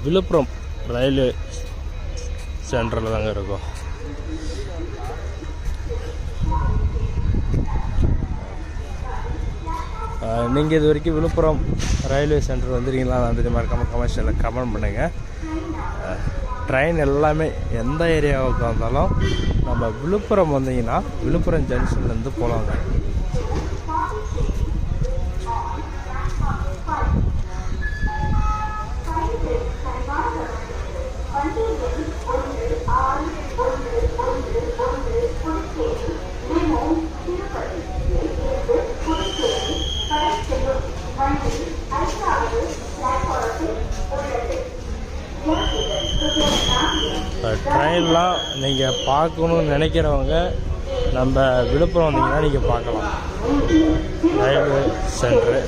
Villupuram railway சென்டரில் தாங்க இருக்கும். நீங்கள் இது வரைக்கும் விழுப்புரம் ரயில்வே சென்டர் வந்துருக்கீங்களா? வந்துட்டு மறக்காமல் கமர்ஷியலில் கமெண்ட் பண்ணுங்கள். ட்ரெயின் எல்லாமே எந்த ஏரியாவுக்கு வந்தாலும் நம்ம விழுப்புரம் வந்தீங்கன்னா விழுப்புரம் ஜங்ஷன்லேருந்து போகலாங்க. ட்ரெயின்லாம் நீங்கள் பார்க்கணுன்னு நினைக்கிறவங்க நம்ம விழுப்புரம் வந்தீங்கன்னா நீங்கள் பார்க்கலாம் ரயில்வே சென்டரு.